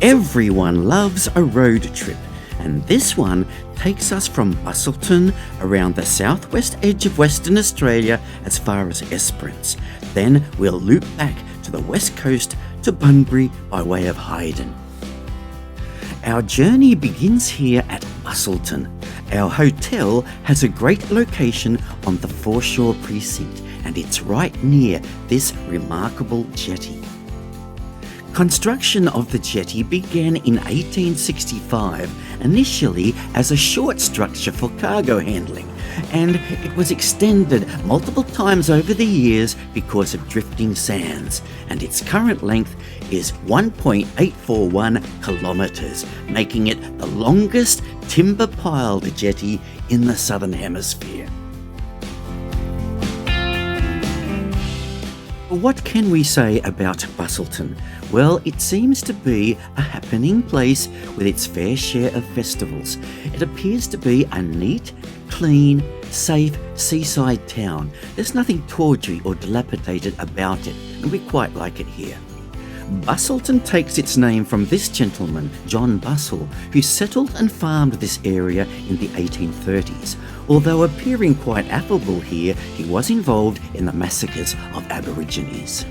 Everyone loves a road trip, and this one takes us from Busselton around the southwest edge of Western Australia as far as Esperance. Then we'll loop back to the west coast to Bunbury by way of Hayden. Our journey begins here at Busselton. Our hotel has a great location on the foreshore precinct, and it's right near this remarkable jetty. Construction of the jetty began in 1865, initially as a short structure for cargo handling, and it was extended multiple times over the years because of drifting sands, and its current length is 1.841 kilometres, making it the longest timber-piled jetty in the Southern Hemisphere. What can we say about Busselton? Well, it seems to be a happening place with its fair share of festivals. It appears to be a neat, clean, safe seaside town. There's nothing tawdry or dilapidated about it, and we quite like it here. Busselton takes its name from this gentleman, John Bussell, who settled and farmed this area in the 1830s. Although appearing quite affable here, he was involved in the massacres of Aborigines.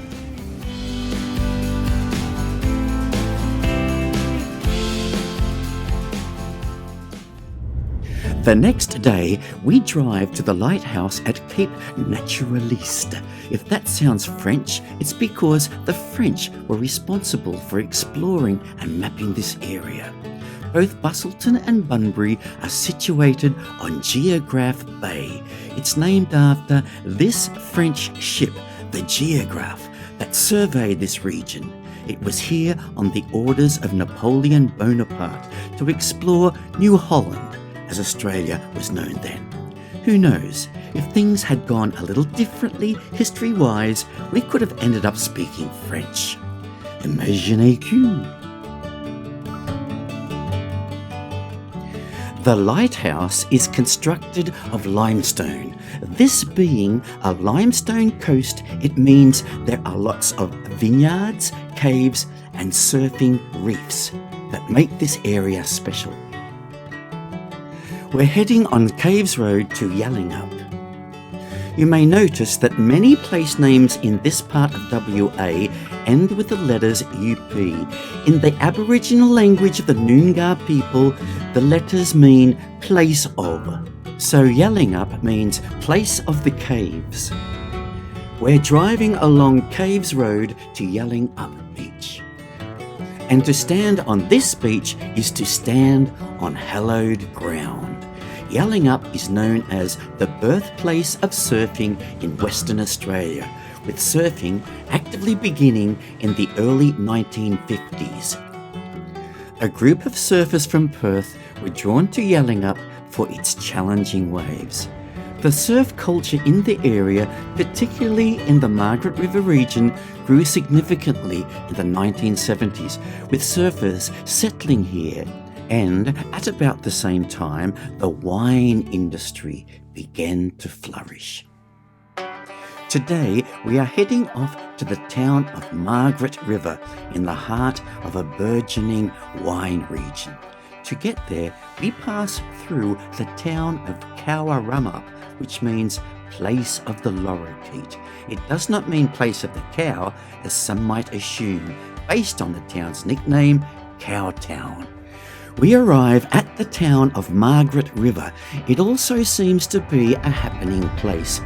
The next day, we drive to the lighthouse at Cape Naturaliste. If that sounds French, it's because the French were responsible for exploring and mapping this area. Both Busselton and Bunbury are situated on Geographe Bay. It's named after this French ship, the Geographe, that surveyed this region. It was here on the orders of Napoleon Bonaparte to explore New Holland, as Australia was known then. Who knows, if things had gone a little differently history-wise, we could have ended up speaking French. Imaginez-vous. The lighthouse is constructed of limestone. This being a limestone coast, it means there are lots of vineyards, caves, and surfing reefs that make this area special. We're heading on Caves Road to Yallingup. You may notice that many place names in this part of WA end with the letters UP. In the Aboriginal language of the Noongar people, the letters mean place of. So Yallingup means place of the caves. We're driving along Caves Road to Yallingup Beach. And to stand on this beach is to stand on hallowed ground. Yallingup is known as the birthplace of surfing in Western Australia, with surfing actively beginning in the early 1950s. A group of surfers from Perth were drawn to Yallingup for its challenging waves. The surf culture in the area, particularly in the Margaret River region, grew significantly in the 1970s, with surfers settling here. And at about the same time, the wine industry began to flourish. Today, we are heading off to the town of Margaret River in the heart of a burgeoning wine region. To get there, we pass through the town of Cowrumma, which means place of the lorikeet. It does not mean place of the cow, as some might assume, based on the town's nickname, Cowtown. We arrive at the town of Margaret River. It also seems to be a happening place.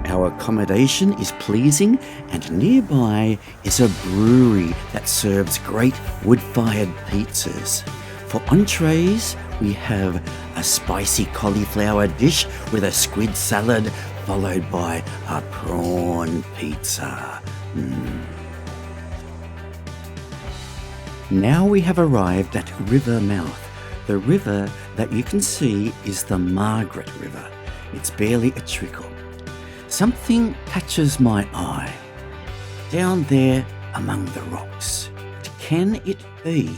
Our accommodation is pleasing, and nearby is a brewery that serves great wood-fired pizzas. For entrees, we have a spicy cauliflower dish with a squid salad, followed by a prawn pizza. Now we have arrived at River Mouth. The river that you can see is the Margaret River. It's barely a trickle. Something catches my eye. Down there among the rocks. What can it be?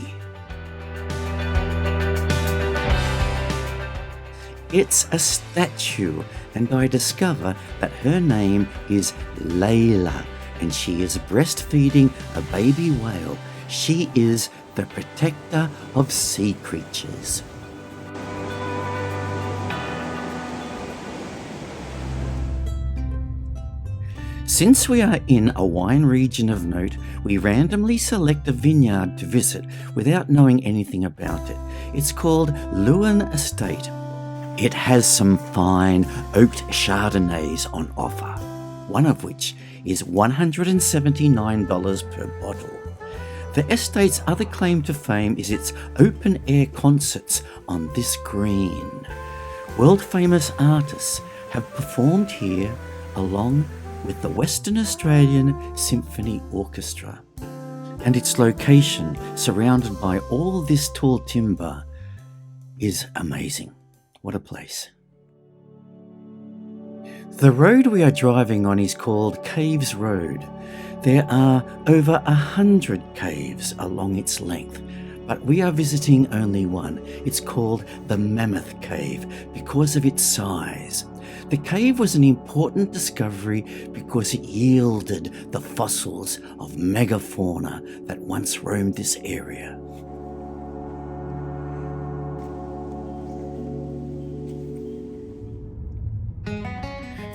It's a statue, and I discover that her name is Layla, and she is breastfeeding a baby whale. She is the protector of sea creatures. Since we are in a wine region of note, we randomly select a vineyard to visit without knowing anything about it. It's called Leeuwin Estate. It has some fine oaked Chardonnays on offer, one of which is $179 per bottle. The estate's other claim to fame is its open-air concerts on this green. World-famous artists have performed here along with the Western Australian Symphony Orchestra. And its location, surrounded by all this tall timber, is amazing. What a place. The road we are driving on is called Caves Road. There are over 100 caves along its length, but we are visiting only one. It's called the Mammoth Cave because of its size. The cave was an important discovery because it yielded the fossils of megafauna that once roamed this area.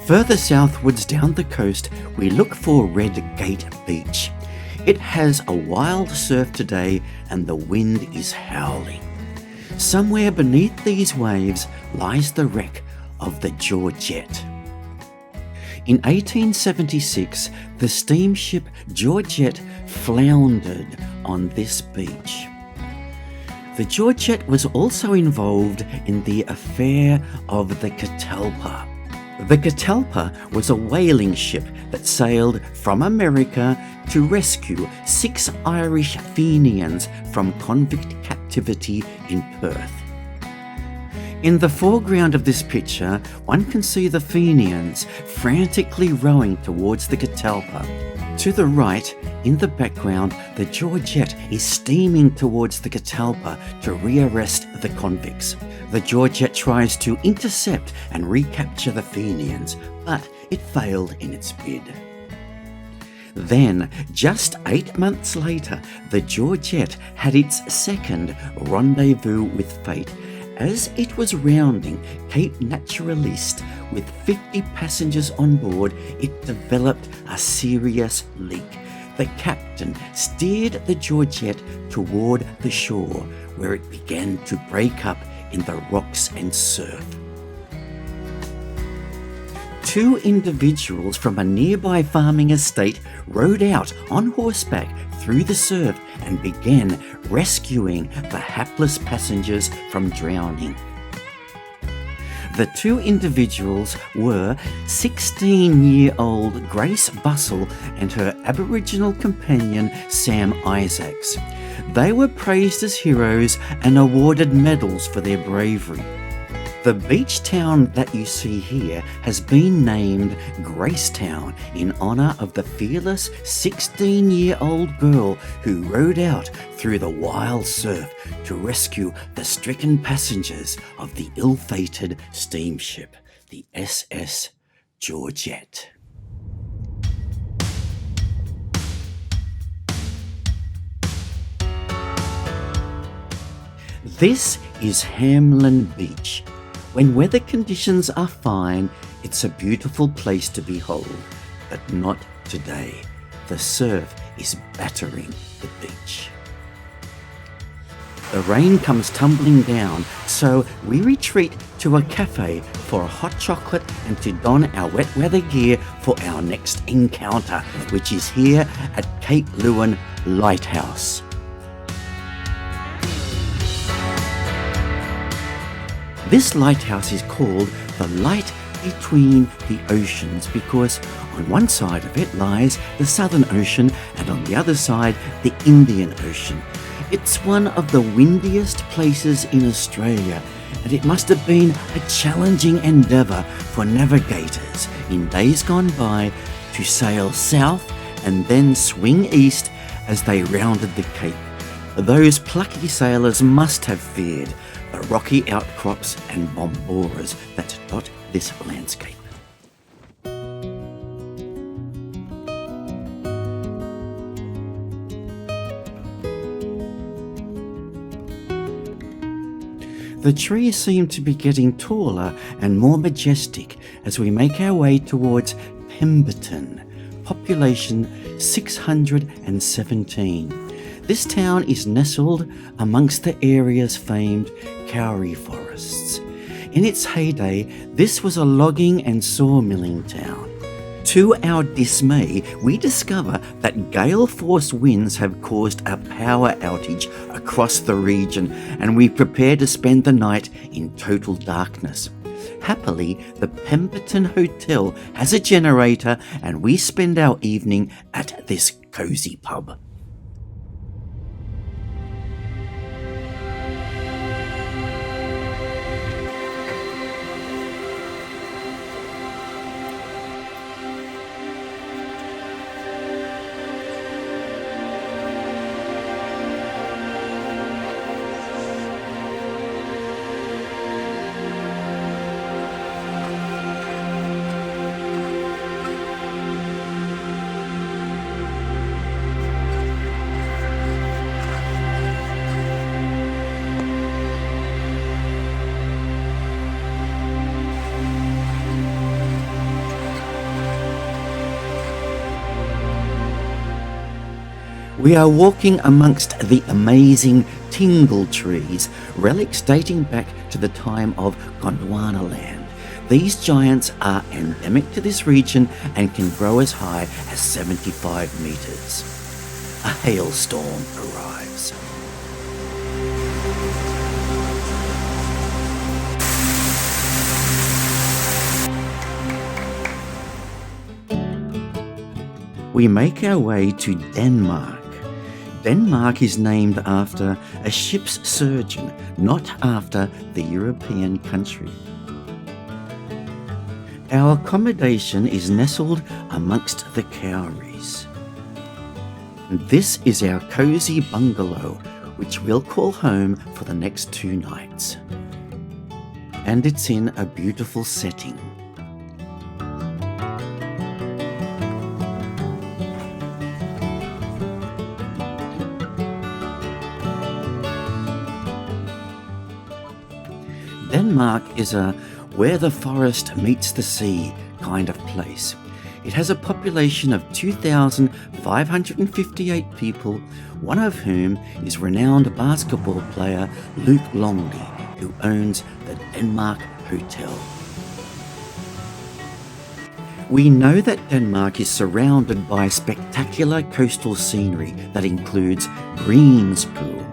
Further southwards down the coast, we look for Red Gate Beach. It has a wild surf today and the wind is howling. Somewhere beneath these waves lies the wreck of the Georgette. In 1876, the steamship Georgette floundered on this beach. The Georgette was also involved in the affair of the Catalpa. The Catalpa was a whaling ship that sailed from America to rescue 6 Irish Fenians from convict captivity in Perth. In the foreground of this picture, one can see the Fenians frantically rowing towards the Catalpa. To the right, in the background, the Georgette is steaming towards the Catalpa to rearrest the convicts. The Georgette tries to intercept and recapture the Fenians, but it failed in its bid. Then, just 8 months later, the Georgette had its second rendezvous with fate. As it was rounding Cape Naturaliste with 50 passengers on board, it developed a serious leak. The captain steered the Georgette toward the shore, where it began to break up in the rocks and surf. 2 individuals from a nearby farming estate rode out on horseback through the surf and began rescuing the hapless passengers from drowning. The 2 individuals were 16-year-old Grace Bussell and her Aboriginal companion Sam Isaacs. They were praised as heroes and awarded medals for their bravery. The beach town that you see here has been named Gracetown in honour of the fearless 16-year-old girl who rode out through the wild surf to rescue the stricken passengers of the ill-fated steamship, the SS Georgette. This is Hamlin Beach. When weather conditions are fine, it's a beautiful place to behold, but not today. The surf is battering the beach. The rain comes tumbling down, so we retreat to a cafe for a hot chocolate and to don our wet weather gear for our next encounter, which is here at Cape Leeuwin Lighthouse. This lighthouse is called the Light Between the Oceans because on one side of it lies the Southern Ocean and on the other side the Indian Ocean. It's one of the windiest places in Australia, and it must have been a challenging endeavour for navigators in days gone by to sail south and then swing east as they rounded the Cape. Those plucky sailors must have feared the rocky outcrops and bomboras that dot this landscape. The trees seem to be getting taller and more majestic as we make our way towards Pemberton, population 617. This town is nestled amongst the area's famed Karri forests. In its heyday, this was a logging and sawmilling town. To our dismay, we discover that gale-force winds have caused a power outage across the region, and we prepare to spend the night in total darkness. Happily, the Pemberton Hotel has a generator, and we spend our evening at this cosy pub. We are walking amongst the amazing tingle trees, relics dating back to the time of Gondwanaland. These giants are endemic to this region and can grow as high as 75 metres. A hailstorm arrives. We make our way to Denmark. Denmark is named after a ship's surgeon, not after the European country. Our accommodation is nestled amongst the cowries. This is our cosy bungalow, which we'll call home for the next 2 nights. And it's in a beautiful setting. Denmark is a where the forest meets the sea kind of place. It has a population of 2,558 people, one of whom is renowned basketball player Luke Longley, who owns the Denmark Hotel. We know that Denmark is surrounded by spectacular coastal scenery that includes Greens Pool,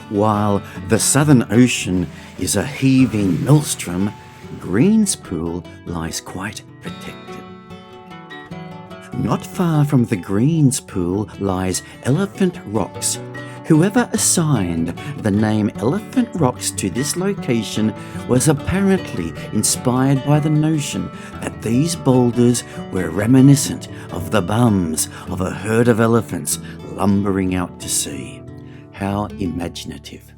while the Southern Ocean is a heaving maelstrom. Greens Pool lies quite protected. Not far from the Greens Pool lies Elephant Rocks. Whoever assigned the name Elephant Rocks to this location was apparently inspired by the notion that these boulders were reminiscent of the bums of a herd of elephants lumbering out to sea. How imaginative.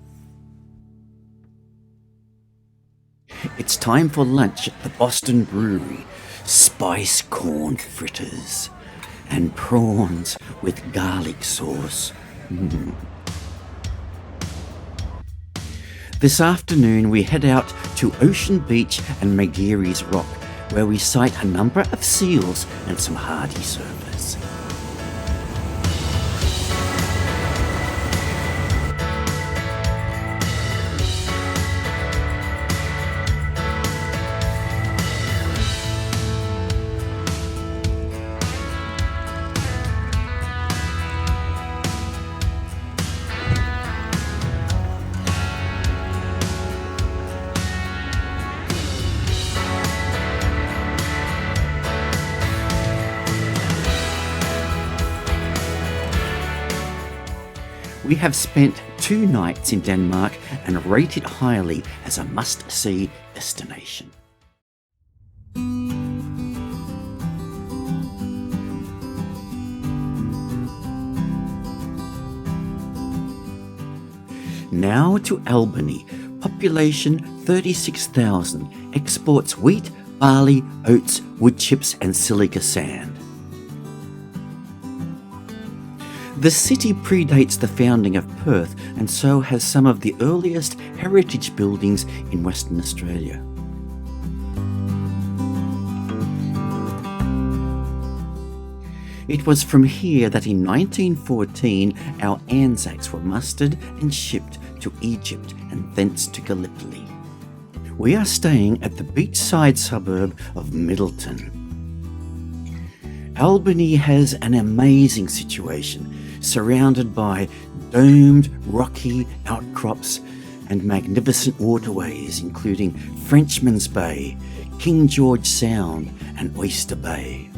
It's time for lunch at the Boston Brewery. Spice corn fritters and prawns with garlic sauce. This afternoon we head out to Ocean Beach and McGeary's Rock, where we sight a number of seals and some hardy surfers. We have spent 2 nights in Denmark and rate it highly as a must-see destination. Now to Albany, population 36,000, exports wheat, barley, oats, wood chips and silica sand. The city predates the founding of Perth and so has some of the earliest heritage buildings in Western Australia. It was from here that in 1914 our Anzacs were mustered and shipped to Egypt and thence to Gallipoli. We are staying at the beachside suburb of Middleton. Albany has an amazing situation, surrounded by domed, rocky outcrops and magnificent waterways including Frenchman's Bay, King George Sound and Oyster Bay.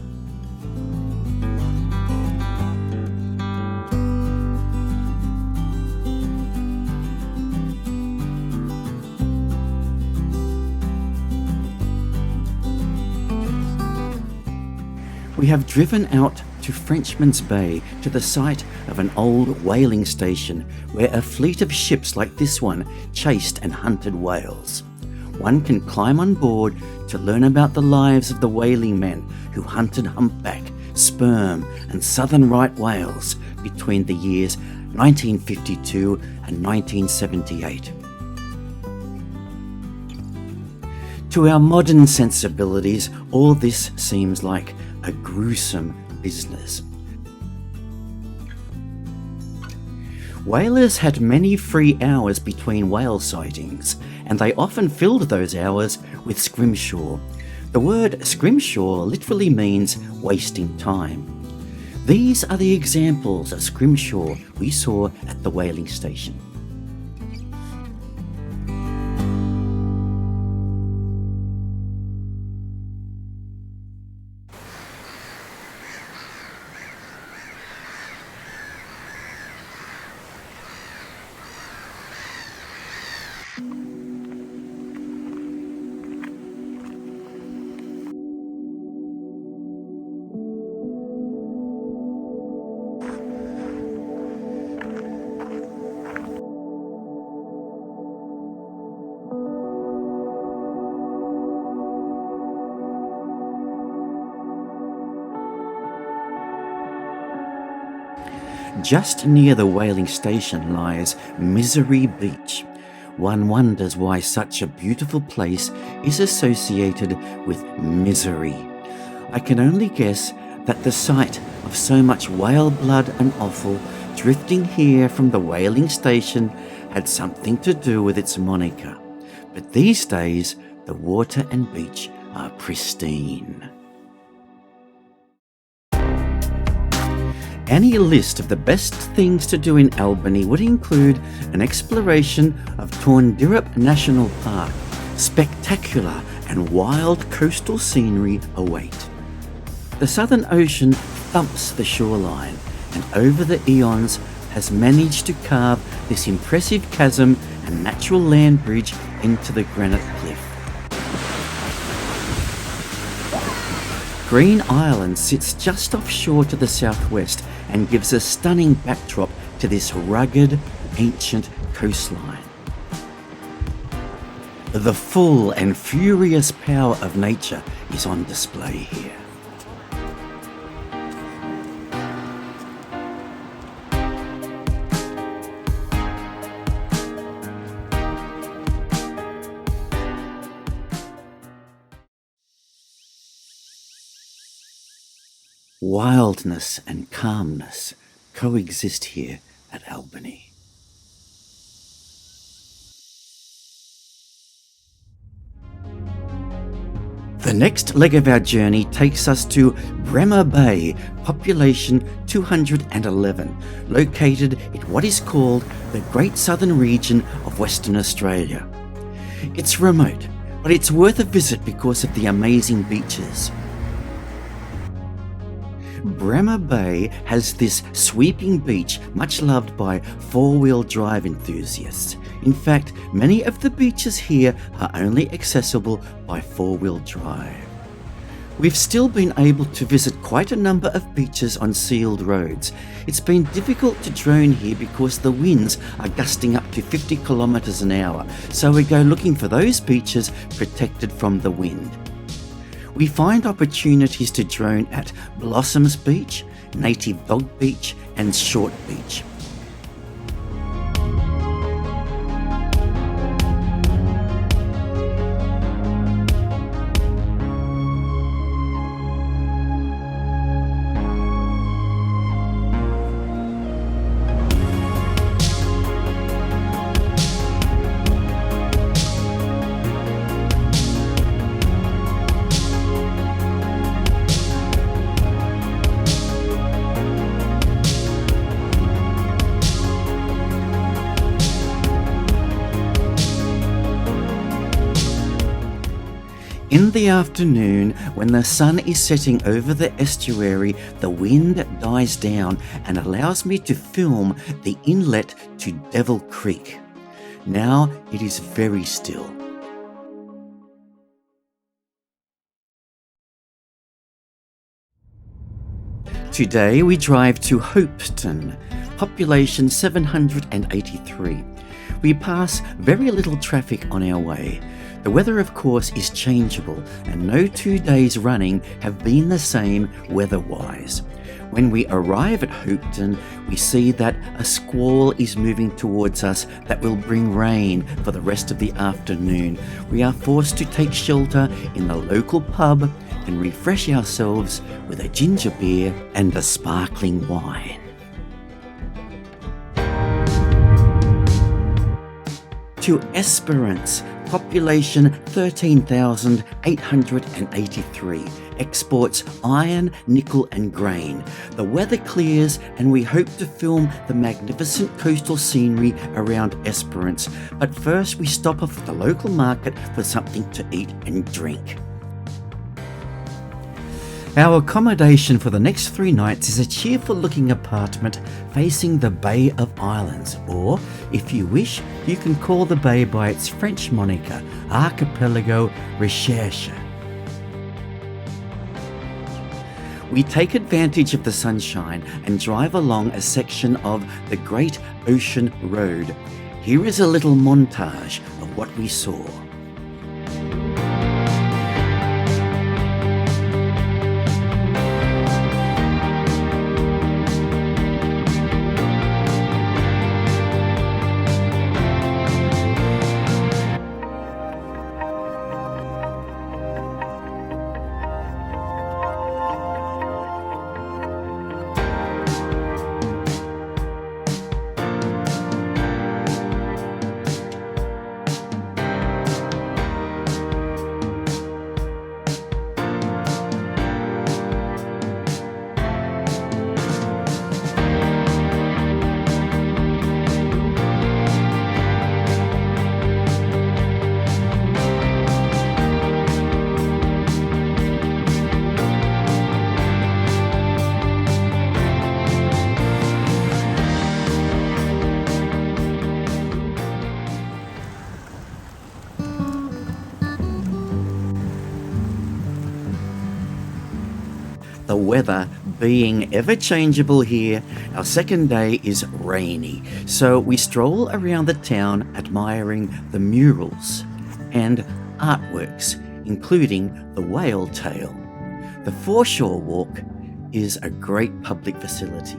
We have driven out to Frenchman's Bay to the site of an old whaling station where a fleet of ships like this one chased and hunted whales. One can climb on board to learn about the lives of the whaling men who hunted humpback, sperm and southern right whales between the years 1952 and 1978. To our modern sensibilities, all this seems like a gruesome business. Whalers had many free hours between whale sightings, and they often filled those hours with scrimshaw. The word scrimshaw literally means wasting time. These are the examples of scrimshaw we saw at the whaling station. Just near the whaling station lies Misery Beach. One wonders why such a beautiful place is associated with misery. I can only guess that the sight of so much whale blood and offal drifting here from the whaling station had something to do with its moniker. But these days, the water and beach are pristine. Any list of the best things to do in Albany would include an exploration of Torndirrup National Park. Spectacular and wild coastal scenery await. The Southern Ocean thumps the shoreline and over the eons has managed to carve this impressive chasm and natural land bridge into the granite cliff. Green Island sits just offshore to the southwest and gives a stunning backdrop to this rugged, ancient coastline. The full and furious power of nature is on display here. Wildness and calmness coexist here at Albany. The next leg of our journey takes us to Bremer Bay, population 211, located in what is called the Great Southern region of Western Australia. It's remote, but it's worth a visit because of the amazing beaches. Bremer Bay has this sweeping beach much loved by four-wheel drive enthusiasts. In fact, many of the beaches here are only accessible by four-wheel drive. We've still been able to visit quite a number of beaches on sealed roads. It's been difficult to drone here because the winds are gusting up to 50 kilometres an hour, so we go looking for those beaches protected from the wind. We find opportunities to drone at Blossoms Beach, Native Dog Beach and Short Beach. In the afternoon, when the sun is setting over the estuary, the wind dies down and allows me to film the inlet to Devil Creek. Now it is very still. Today we drive to Hopeton, population 783. We pass very little traffic on our way. The weather, of course, is changeable, and no 2 days running have been the same weather-wise. When we arrive at Hopeton, we see that a squall is moving towards us that will bring rain for the rest of the afternoon. We are forced to take shelter in the local pub and refresh ourselves with a ginger beer and a sparkling wine. To Esperance, population 13,883, exports iron, nickel and grain. The weather clears and we hope to film the magnificent coastal scenery around Esperance, but first we stop off at the local market for something to eat and drink. Our accommodation for the next 3 nights is a cheerful looking apartment facing the Bay of Islands, or, if you wish, you can call the bay by its French moniker, Archipelago Recherche. We take advantage of the sunshine and drive along a section of the Great Ocean Road. Here is a little montage of what we saw. The weather being ever changeable here, our second day is rainy, so we stroll around the town admiring the murals and artworks, including the whale tail. The foreshore walk is a great public facility.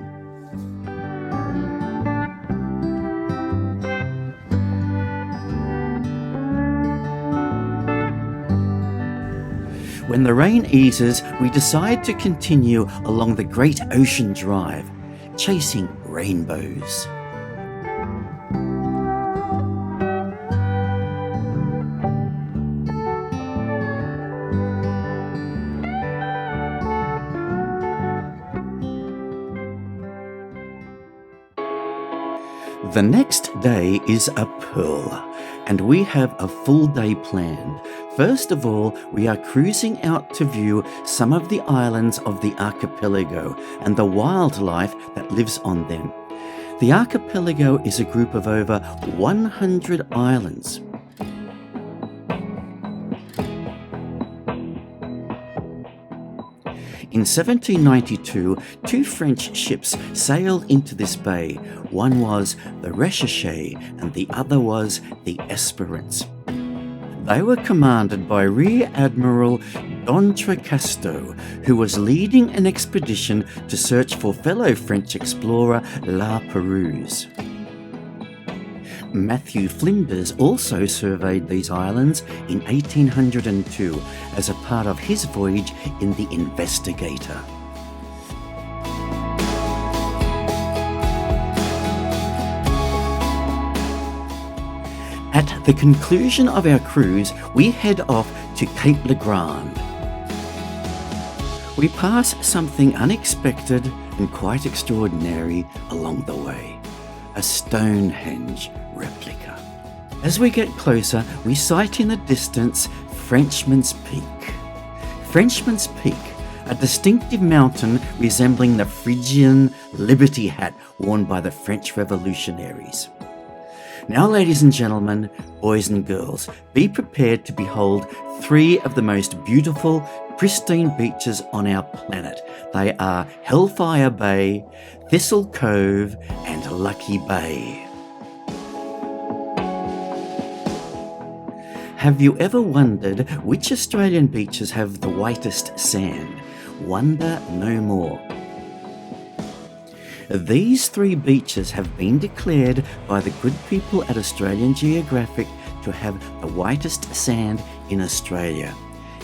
When the rain eases, we decide to continue along the Great Ocean Drive, chasing rainbows. The next day is a pearl, and we have a full day planned. First of all, we are cruising out to view some of the islands of the archipelago and the wildlife that lives on them. The archipelago is a group of over 100 islands. In 1792, 2 French ships sailed into this bay. One was the Recherche and the other was the Esperance. They were commanded by Rear Admiral d'Entrecasteaux, who was leading an expedition to search for fellow French explorer La Perouse. Matthew Flinders also surveyed these islands in 1802 as a part of his voyage in the Investigator. At the conclusion of our cruise, we head off to Cape Le Grand. We pass something unexpected and quite extraordinary along the way, a Stonehenge replica. As we get closer, we sight in the distance Frenchman's Peak. Frenchman's Peak, a distinctive mountain resembling the Phrygian Liberty hat worn by the French revolutionaries. Now, ladies and gentlemen, boys and girls, be prepared to behold three of the most beautiful, pristine beaches on our planet. They are Hellfire Bay, Thistle Cove, and Lucky Bay. Have you ever wondered which Australian beaches have the whitest sand? Wonder no more. These three beaches have been declared by the good people at Australian Geographic to have the whitest sand in Australia,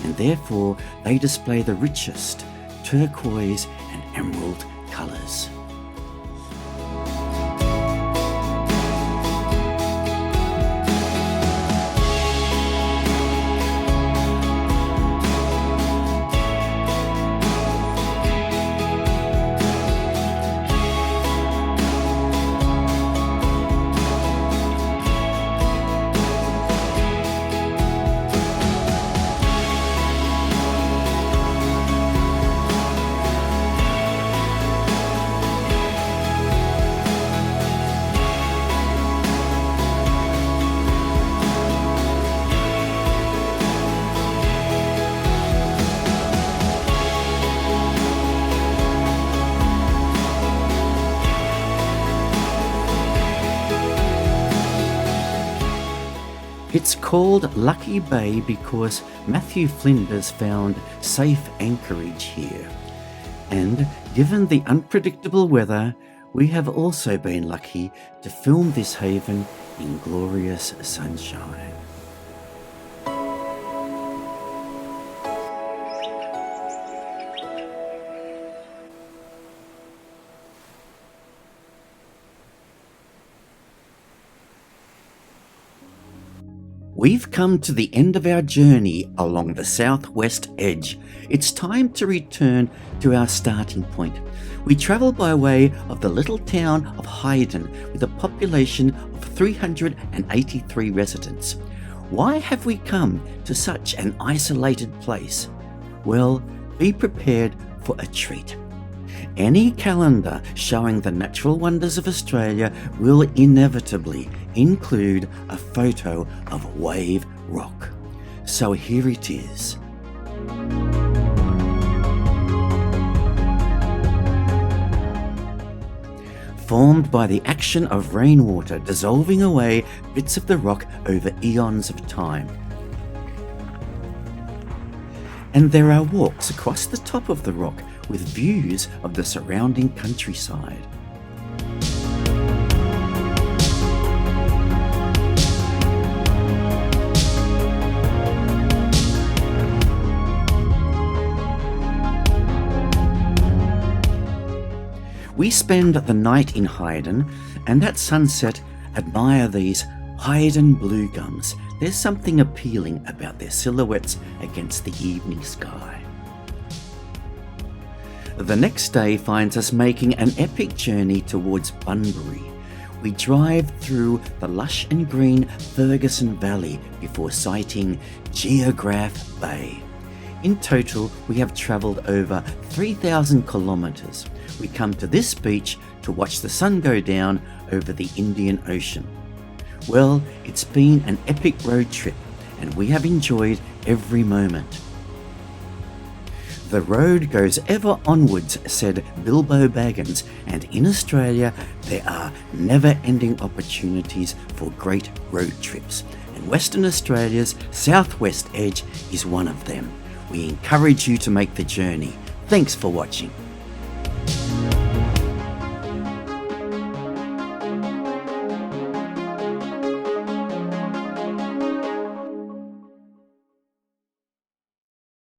and therefore they display the richest turquoise and emerald colours. It's called Lucky Bay because Matthew Flinders found safe anchorage here. And given the unpredictable weather, we have also been lucky to film this haven in glorious sunshine. We've come to the end of our journey along the southwest edge. It's time to return to our starting point. We travel by way of the little town of Hayden with a population of 383 residents. Why have we come to such an isolated place? Well, be prepared for a treat. Any calendar showing the natural wonders of Australia will inevitably include a photo of Wave Rock. So here it is. Formed by the action of rainwater dissolving away bits of the rock over eons of time. And there are walks across the top of the rock with views of the surrounding countryside. We spend the night in Hayden, and at sunset admire these Hayden blue gums. There's something appealing about their silhouettes against the evening sky. The next day finds us making an epic journey towards Bunbury. We drive through the lush and green Ferguson Valley before sighting Geograph Bay. In total, we have travelled over 3,000 kilometres. We come to this beach to watch the sun go down over the Indian Ocean. Well, it's been an epic road trip, and we have enjoyed every moment. The road goes ever onwards, said Bilbo Baggins, and in Australia there are never-ending opportunities for great road trips, and Western Australia's southwest edge is one of them. We encourage you to make the journey. Thanks for watching.